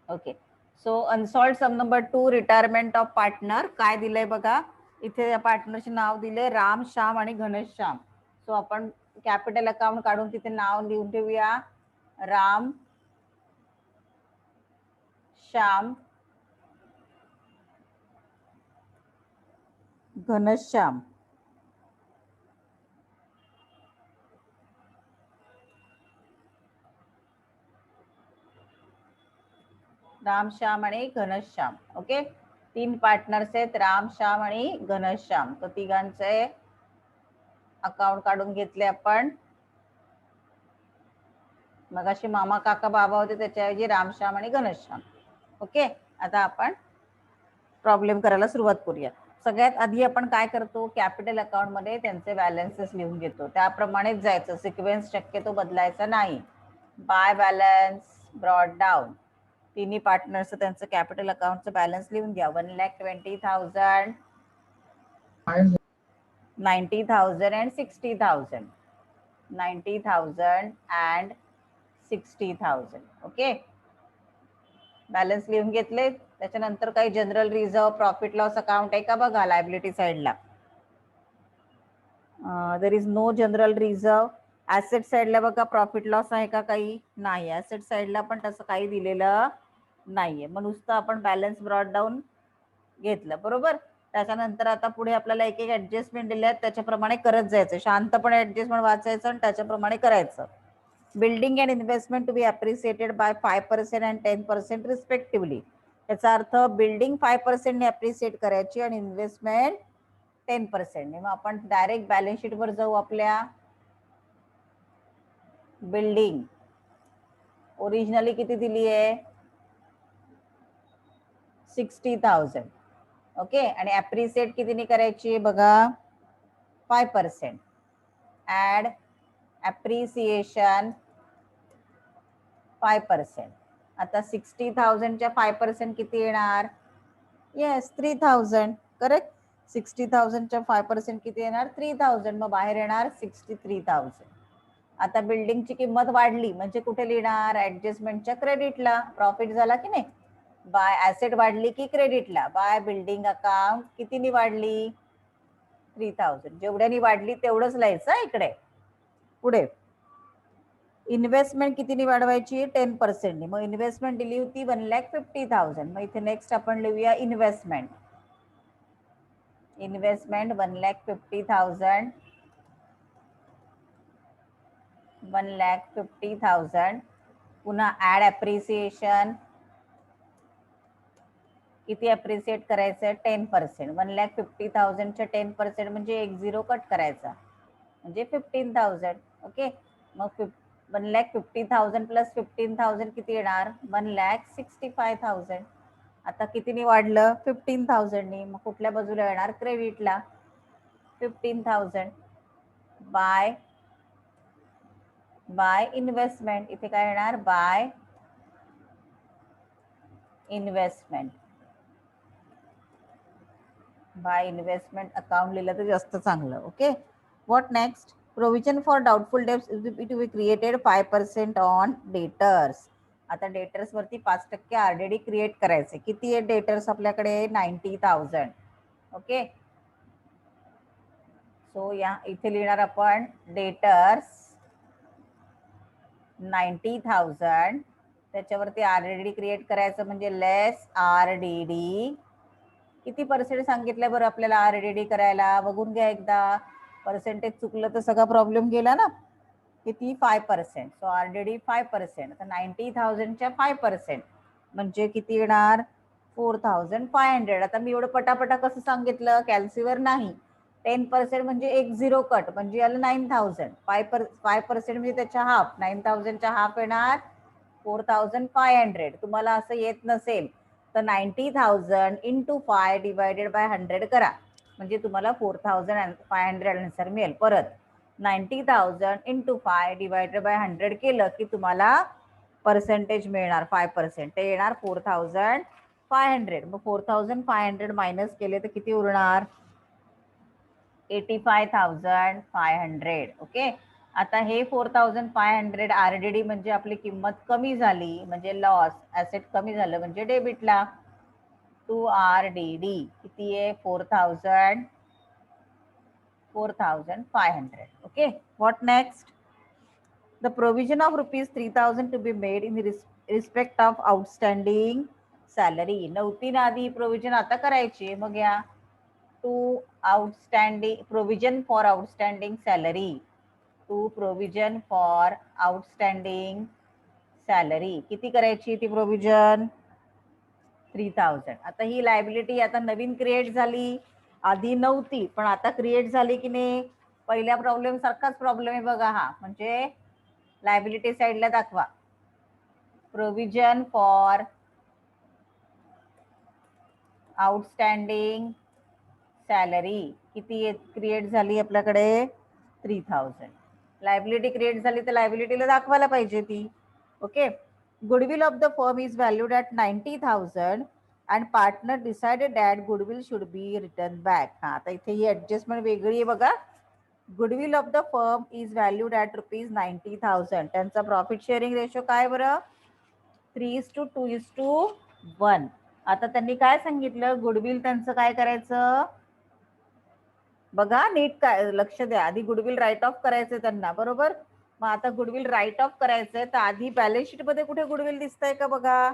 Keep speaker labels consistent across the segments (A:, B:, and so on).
A: Okay. So unsolved sum number 2 retirement of partner. काय दिलंय बघा, इथे या पार्टनरचे नाव दिले राम, श्याम आणि घनश्याम. सो आपण कॅपिटल अकाउंट काढून तिथे नाव लिहून ठेवूया, राम, श्याम, घनश्याम. राम, श्याम आणि घनश्याम. ओके, 3 पार्टनर्स आहेत, राम, श्याम आणि घनश्याम. तर तिघांचे अकाउंट काढून घेतले आपण. मग अशी मामा, काका, बाबा होते, त्याच्याऐवजी राम, श्याम आणि घनश्याम. ओके, आता आपण प्रॉब्लेम करायला सुरुवात करूया. सगळ्यात आधी आपण काय करतो, कॅपिटल अकाउंट मध्ये त्यांचे बॅलन्सेस लिहून घेतो. त्याप्रमाणेच जायचं, सिक्वेन्स शक्यतो बदलायचा नाही. By balance, brought down. तिन्ही पार्टनर्स त्यांचं कॅपिटल अकाउंटचं बॅलन्स लिहून घ्या. 1,20,000, 90,000 and 60,000. 90,000 and 60,000. ओके, बॅलन्स लिहून घेतले. त्याच्यानंतर काही general reserve, profit loss account आहे का बघा लायबिलिटी साइडला. There is no general reserve. Asset साइडला बघा प्रॉफिट लॉस आहे का, काही नाही. ऍसेट साइडला पण तसं काही दिलेलं नाहीये. मग नुसतं आपण बॅलन्स ब्रॉड डाऊन घेतलं, बरोबर. त्याच्यानंतर आता पुढे आपल्याला एक एक ऍडजस्टमेंट दिले आहेत, त्याच्याप्रमाणे करत जायचं. शांतपणे ऍडजस्टमेंट वाचायचं आणि त्याच्याप्रमाणे करायचं. Building and investment to be appreciated by 5% and 10% respectively. याचा अर्थ बिल्डिंग 5% अप्रिसिएट करायची आणि इन्व्हेस्टमेंट 10%. मग आपण डायरेक्ट बॅलन्स शीट वर जाऊ. आपल्या बिल्डिंग ओरिजिनली किती दिली आहे, 60,000. ओके, आणि अप्रिसिएट कितीने करायची बघा, 5%. Add appreciation 5%. आता 60,000च्या 5% किती येणार, येस 3,000. करेक्ट. 60,000च्या 5% किती येणार, 3,000. मग बाहेर येणार 63,000. आता बिल्डिंगची किंमत वाढली म्हणजे कुठे लिहिणार, ऍडजस्टमेंटच्या क्रेडिटला. प्रॉफिट झाला की नाही. बाय ऍसेट वाढली की क्रेडिटला. बाय बिल्डिंग अकाउंट कितीनी वाढली, 3,000. जेवढ्यानी वाढली तेवढंच लिहायचं इकडे. पुढे इन्व्हेस्टमेंट कितीनी वाढवायची, 10%. मग इन्व्हेस्टमेंट दिली होती 1,50,000. मग इथे नेक्स्ट आपण लिहूया इन्व्हेस्टमेंट. इन्व्हेस्टमेंट 1,50,000. 1,50,000. पुन्हा ऍड अप्रिसिएशन, किती अप्रिसिएट करायचं, 10%. 1,50,000च्या 10% म्हणजे 10 कट करायचा म्हणजे 15,000. ओके, मग 1,50,000 प्लस 15,000 किती येणार, 1,65,000. आता कितीनी वाढलं, 15,000नी. मग कुठल्या बाजूला येणार, क्रेडिटला. 15,000 बाय इन्व्हेस्टमेंट. इथे काय येणार, by investment. By investment account लिहिलं तर जास्त चांगलं. Okay, what next, provision for doubtful debts to be created 5% on debtors. आता डेटर्स वरती 5% आरडीडी क्रिएट करायचे. किती आहे डेटर्स आपल्याकडे, 90,000. ओके, सो या इथे लिहिणार आपण डेटर्स 90,000. त्याच्यावरती आरडीडी क्रिएट करायचं म्हणजे लेस आरडीडी. किती पर्सेंट सांगितलं बरं आपल्याला आरडीडी करायला, बघून घ्या एकदा. पर्सेंटेज चुकलं तर सगळा प्रॉब्लेम गेला ना. किती, 5%. So RDD 5%. आता 90,000च्या 5% म्हणजे किती येणार, 4,500. आता मी एवढं पटापटा कसं सांगितलं, कॅल्सीवर नाही. 10% म्हणजे 10 कट म्हणजे याला 9,000. 5% म्हणजे त्याच्या हाफ, 9,000च्या हाफ येणार 4,500. तुम्हाला असं येत नसेल तर 90,000 इंटू 5 डिवायडेड बाय 100 करा म्हणजे तुम्हाला 4,500 आन्सर मिळेल. परत 90,000 इंटू 5 डिवायडेड बाय 100 केलं की तुम्हाला पर्सेंटेज मिळणार 5%. ते येणार 4,500. मग 4,500 मायनस केले तर किती उरणार, 85,500. ओके, आता हे 4500 RDD म्हणजे आपली किंमत कमी झाली, म्हणजे लॉस, ऍसेट कमी झालं म्हणजे डेबिटला. टू RDD किती आहे? 4500. Okay, what next? The provision of ₹3,000 to be made in respect of outstanding salary. 9 आधी प्रोव्हिजन आता करायची. मग या to outstanding provision for outstanding salary. To provision for outstanding salary किती करायची ती प्रोव्हिजन? 3000. आता ही लायबिलिटी आता नवीन क्रिएट झाली, आधी नव्हती पण आता क्रिएट झाली की नाही? पहिल्या प्रॉब्लेम सारखाच प्रॉब्लेम आहे बघा हा. म्हणजे लायबिलिटी साइडला दाखवा. प्रोव्हिजन फॉर आउटस्टँडिंग सॅलरी किती क्रिएट झाली आपल्याकडे? 3000. लायबिलिटी क्रिएट झाली तर लायबिलिटीला दाखवायला पाहिजे ती. Okay, goodwill of the firm is valued at 90,000 and partner decided that goodwill should be return back. हा, आता इथे ही ऍडजस्टमेंट वेगळी आहे बघा. Goodwill of the firm is valued at ₹90,000. त्यांचा प्रॉफिट शेअरिंग रेशो काय बरं? 3:2:1. आता त्यांनी काय सांगितलं? गुडविल त्यांचं काय करायचं बघा, नीट काय लक्ष द्या. आधी गुडविल राईट ऑफ करायचंय त्यांना, बरोबर? मग आता गुडविल राईट ऑफ करायचंय तर आधी बॅलन्स शीट मध्ये कुठे गुडविल दिसतंय का बघा?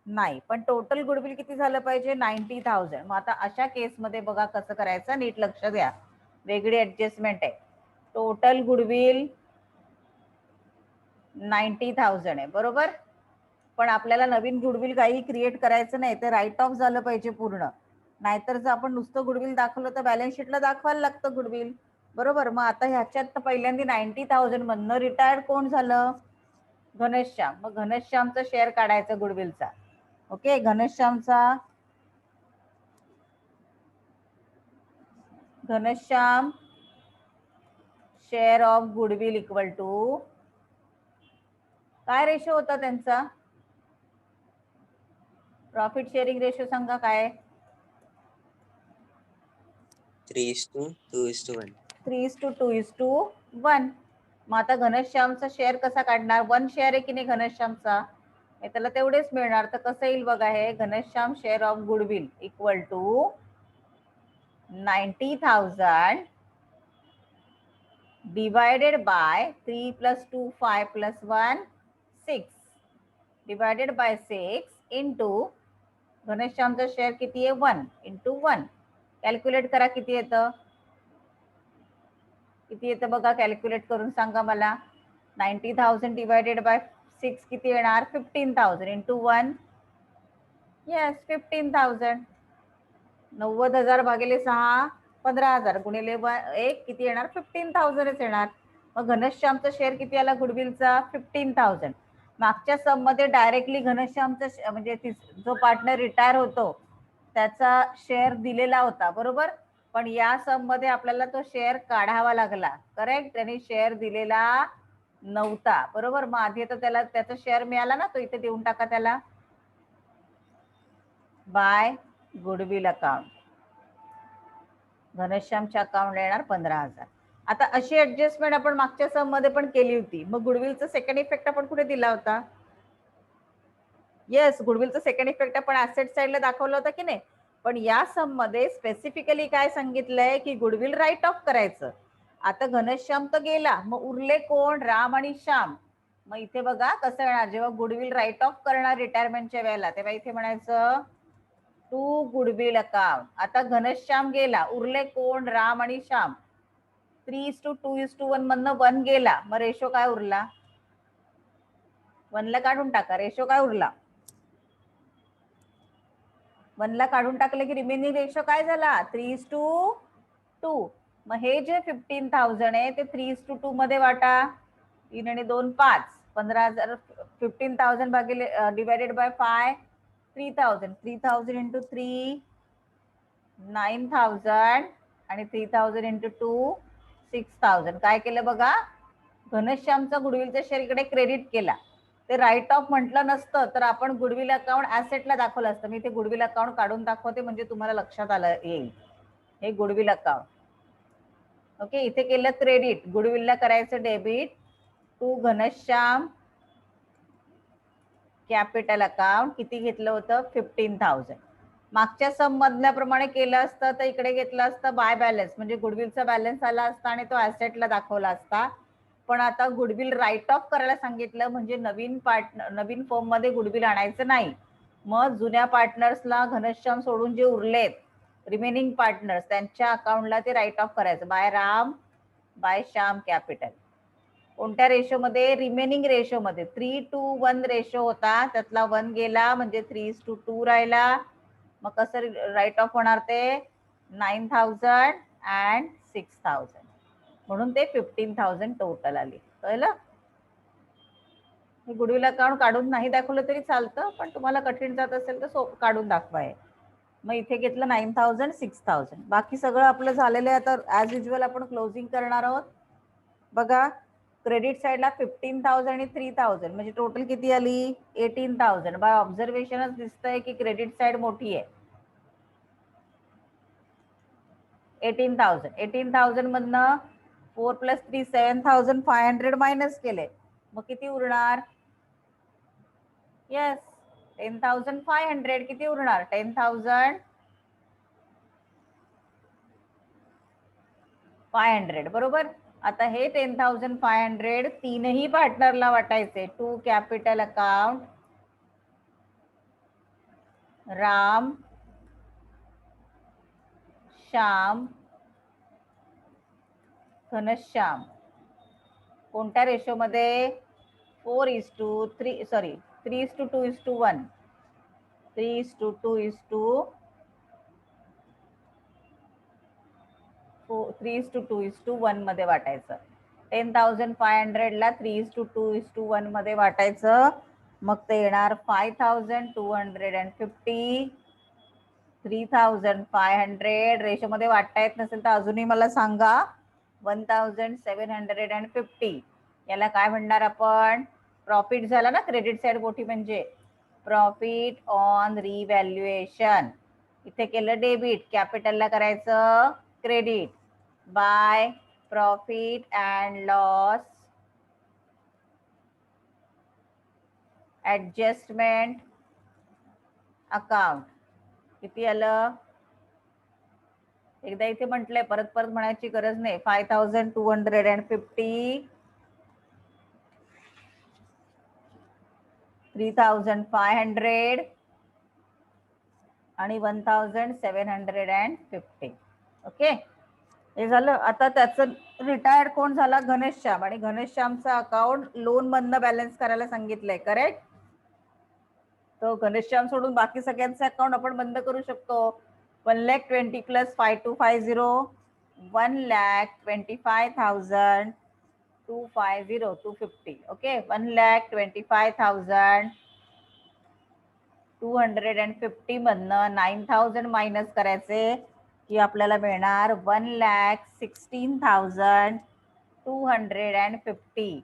A: नाही, पण टोटल गुडविल किती झालं पाहिजे? 90,000. मग आता अशा केसमध्ये बघा कसं करायचं, नीट लक्ष द्या. वेगळी ऍडजस्टमेंट आहे. टोटल गुडविल 90,000 आहे, बरोबर? पण आपल्याला नवीन गुडविल काही क्रिएट करायचं नाही, ते राईट ऑफ झालं पाहिजे पूर्ण. नाहीतर जर आपण नुसतं गुडविल दाखवलं तर बॅलन्स शीटला दाखवायला लागतं गुडविल, बरोबर? मग आता ह्याच्यात पहिल्यांदा 90,000 मधनं रिटायर्ड कोण झालं? घनश्याम. मग घनश्यामचा शेअर काढायचा गुडविलचा. Okay, Ghanshyam share of goodwill equal to काय रेशो होता त्यांचा? प्रॉफिट शेअरिंग रेशो सांगा काय?
B: 3:2:1.
A: 3:2:1. मग आता घनश्यामचा शेअर कसा काढणार? 1 शेअर आहे की नाही घनश्यामचा, त्याला तेवढेच मिळणार. तर कसं येईल बघा हे? Ghanshyam share of goodwill equal to 90,000 divided by 3 + 2 5 + 1 6 divided by 6 into घनश्यामचा शेअर किती आहे? 1 इंटू 1. कॅल्क्युलेट करा किती येतं. किती येतं बघा, कॅल्क्युलेट करून सांगा मला. 90,000 डिवायडेड बाय 6 किती येणार? 15,000 इंटू 1. येस, 15,000. 90,000 भागिले 6 15,000 गुणिले 1 किती येणार? 15,000च येणार. मग घनश्यामचा शेअर किती आला गुडविलचा? 15,000. मागच्या सम मध्ये डायरेक्टली घनश्यामचा म्हणजे जो पार्टनर रिटायर होतो त्याचा शेअर दिलेला होता, बरोबर? पण या सम मध्ये आपल्याला तो शेअर काढावा लागला, करेक्ट? त्यांनी शेअर दिलेला नव्हता, बरोबर? मग आधी तर त्याला त्याचा शेअर मिळाला ना, तो इथे देऊन टाका त्याला. बाय गुडविल अकाउंट, घनश्यामच्या अकाउंट येणार 15,000. आता अशी ऍडजस्टमेंट आपण मागच्या सम मध्ये पण केली होती. मग गुडविलचा सेकंड इफेक्ट आपण कुठे दिला होता? येस, गुडविलचा सेकंड इफेक्ट आपण ऍसेट साइडला दाखवला होता की नाही? पण या सम मध्ये स्पेसिफिकली काय सांगितलंय की गुडविल राईट ऑफ करायचं. आता घनश्याम तर गेला, मग उरले कोण? राम आणि श्याम. मग इथे बघा कसं येणार, जेव्हा गुडविल राईट ऑफ करणार रिटायरमेंटच्या वेळेला, तेव्हा इथे म्हणायचं टू गुडविल अकाउंट. आता घनश्याम गेला, उरले कोण? राम आणि श्याम. 3:2:1 मधनं 1 गेला, मग रेशो काय उरला? 1 ला काढून टाका, रेशो काय उरला? 1 ला काढून टाकलं की रिमेनिंग रेशो काय झाला? 3:2. मग हे जे 15,000 आहे ते 3:2 मध्ये वाटा. 3 आणि 2 5. 15,000 15,000 भागिले डिवायडेड बाय 5 3,000. 3,000 इंटू 3 9,000 आणि 3,000 इंटू 2 6,000. काय केलं बघा? घनश्यामचा गुडविलचा शेअर इकडे क्रेडिट केला. ते राईट ऑफ म्हटलं नसतं तर आपण गुडविल अकाउंट ऍसेटला दाखवलं असतं. मी ते गुडविल अकाउंट काढून दाखवते म्हणजे तुम्हाला लक्षात आलं येईल. हे गुडविल अकाउंट. ओके, इथे केलं क्रेडिट, गुडविलला करायचं debit to Ghanshyam capital account. किती घेतलं होतं? 15,000. मागच्या सम मधल्याप्रमाणे केलं असतं तर इकडे घेतलं असतं बाय बॅलन्स, म्हणजे गुडविलचा बॅलन्स आला असता आणि तो ऍसेटला दाखवला असता. पण आता गुडविल राईट ऑफ करायला सांगितलं, म्हणजे नवीन फॉर्म मध्ये गुडविल आणायचं नाही. मग जुन्या पार्टनर्सला घनश्याम सोडून जे उरलेत रिमेनिंग पार्टनर्स त्यांच्या अकाउंटला ते राईट ऑफ करायचं by Ram by Shyam capital. कोणत्या रेशोमध्ये? रिमेनिंग रेशोमध्ये. 3:1 रेशो होता, त्यातला 1 गेला म्हणजे 3:2 राहिला. मग कसं राईट ऑफ होणार ते? 9,000 and 6,000, म्हणून ते 15,000 टोटल आली. कळलं? गुडविल अकाउंट काढून नाही दाखवलं तरी चालतं, पण तुम्हाला कठीण जात असेल तर काढून दाखवाय. मग इथे घेतलं 9,000 6,000. बाकी सगळं आपलं झालेलं आहे. आता ऍज युजल आपण क्लोजिंग करणार आहोत. बघा, क्रेडिट साईडला 15,000 आणि 3,000 म्हणजे टोटल किती आली? 18,000. बाय ऑब्झर्वेशनच दिसतंय की क्रेडिट साईड मोठी आहे. 18,000 मधनं 4 + 3 7,500 मायनस केले, मग किती उरणार? येस, 10,500. किती उरणार? 10,500. बरोबर. आता हे 10,500 तीनही पार्टनरला वाटायचे. To capital account Ram Shyam Ghanshyam. कोणत्या रेशोमध्ये? 4:3 सॉरी 3:2:1. 3:2:1 मध्ये वाटायचं. 10,500 ला 3:2:1 मध्ये वाटायचं. मग ते येणार 5,250. 3,500 रेशो मध्ये वाटता येत नसेल तर अजूनही मला सांगा. 1,750. याला काय म्हणणार आपण? प्रॉफिट झाला ना, क्रेडिट साइड मोठी म्हणजे प्रॉफिट ऑन रिव्हॅल्युएशन. इथे केलं डेबिट, कॅपिटलला करायचं credit by profit and loss adjustment account. किती आलं? एकदा इथे म्हटलंय, परत परत म्हणायची गरज नाही. 5,250, 3,500 आणि 1,750. ओके, हे झालं. आता त्याचं रिटायर्ड कोण झाला? घनश्याम. आणि घनश्यामचं अकाउंट लोन मधनं बॅलन्स करायला सांगितलंय. करेक्ट? तो घनश्याम सोडून बाकी सगळ्यांचे अकाउंट आपण बंद करू शकतो. 1,20,000 + 5,250 1,25,000 250 250. ओके, 1,25,000 250 मधनं 9,000 मायनस करायचे की आपल्याला मिळणार 1,16,250.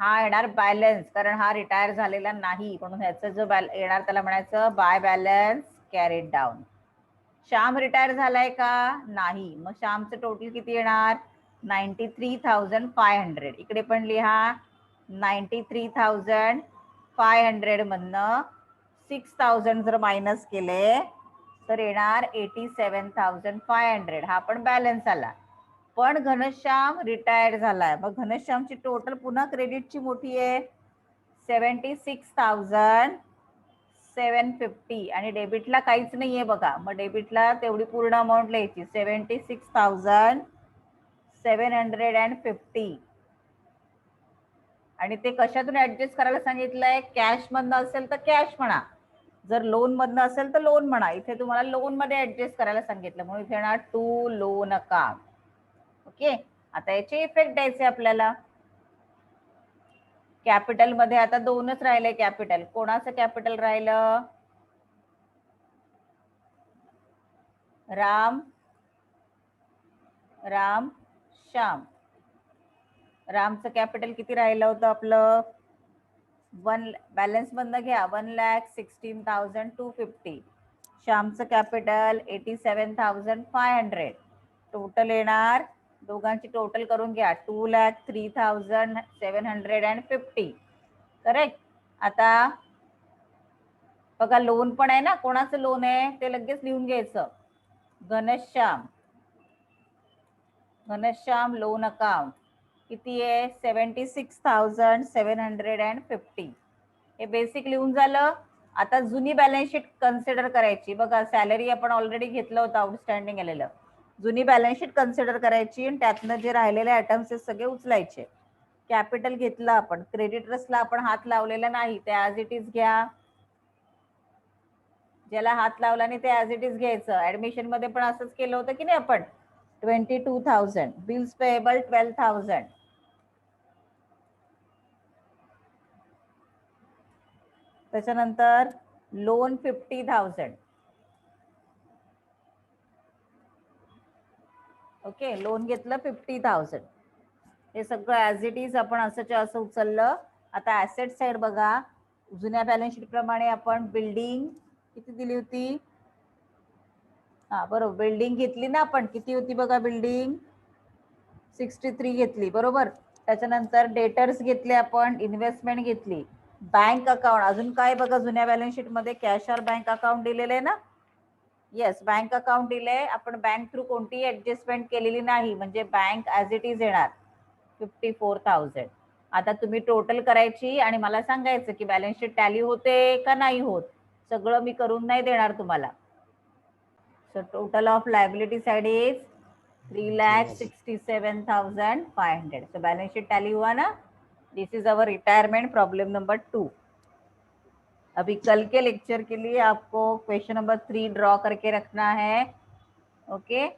A: हा येणार बॅलन्स, कारण हा रिटायर झालेला नाही, म्हणून ह्याचं जो येणार त्याला म्हणायचं by balance carried down. Shyam retire झालाय का? नाही. मग श्यामचं टोटल किती येणार? 93,500. इकडे पण लिहा 93,500 मधनं 6,000 जर मायनस केले तर येणार 87,500. हा पण बॅलन्स आला. पण घनश्याम रिटायर्ड झालाय. मग घनश्यामची टोटल पुन्हा क्रेडिटची मोठी आहे 76,750 आणि डेबिटला काहीच नाहीये बघा. मग डेबिटला तेवढी पूर्ण अमाऊंट लिहायची 76,750. आणि ते कशातून ऍडजस्ट करायला सांगितलंय? कॅश मधनं असेल तर कॅश म्हणा, जर लोन मधनं असेल तर लोन म्हणा. इथे तुम्हाला लोन मध्ये ऍडजस्ट करायला सांगितलं, म्हणून इथे येणार टू लोन अकाउंट. ओके, आता याचे इफेक्ट द्यायचे आपल्याला. कॅपिटल मध्ये आता दोनच राहिले कॅपिटल. कोणाचं कॅपिटल राहिलं? राम श्याम. रामचं कॅपिटल किती राहिलं होतं आपलं? बॅलन्स मधनं घ्या 1,16,250. श्यामचं कॅपिटल 87,500. टोटल येणार दोघांची टोटल करून घ्या. 2,03,750 करेक्ट. आता बघा लोन पण आहे ना, कोणाचं लोन आहे ते लगेच लिहून घ्यायचं. घनश्याम लोन अकाउंट किती आहे? 76,750. हे बेसिक लिहून झालं. आता जुनी बॅलन्स शीट कन्सिडर करायची. बघा सॅलरी आपण ऑलरेडी घेतलं होतं आउटस्टँडिंग आलेलं. जुनी बॅलन्स शीट कन्सिडर करायची आणि त्यातनं जे राहिलेले आयटम्स सगळे उचलायचे. कॅपिटल घेतलं आपण, क्रेडिटर्सला आपण हात लावलेला नाही, ते ॲज इट इज घ्या. ज्याला हात लावला नाही ते ॲज इट इज घ्यायचं. ऍडमिशन मध्ये पण असंच केलं होतं की नाही आपण. 22,000. Bills payable 12,000. त्याच्यानंतर लोन 50,000. ओके, लोन घेतलं 50,000. हे सगळं ॲज इट इज आपण असंच्या असं उचललं. आता ऍसेट साइड बघा. जुन्या बॅलन्स शीट प्रमाणे आपण बिल्डिंग किती दिली होती? हा बरोबर, बिल्डिंग घेतली ना आपण. किती होती बघा बिल्डिंग? 63 घेतली, बरोबर. त्याच्यानंतर डेटर्स घेतले आपण, इन्व्हेस्टमेंट घेतली, बँक अकाउंट. अजून काय बघा जुन्या बॅलन्स शीट मध्ये कॅश और बँक अकाउंट दिलेलं आहे ना. येस, बँक अकाउंट दिलंय. आपण बँक थ्रू कोणतीही ऍडजस्टमेंट केलेली नाही, म्हणजे बँक ॲज इट इज येणार 54,000. आता तुम्ही टोटल करायची आणि मला सांगायचं की बॅलन्स शीट टॅली होते का नाही होत. सगळं मी करून नाही देणार तुम्हाला. So total of liability side is 3,67,500. So balance sheet tally हुआ ना. This is our retirement problem number 2. अभी कल के लेक्चर के लिए आपको क्वेश्चन नंबर 3 ड्रॉ करके रखना है. ओके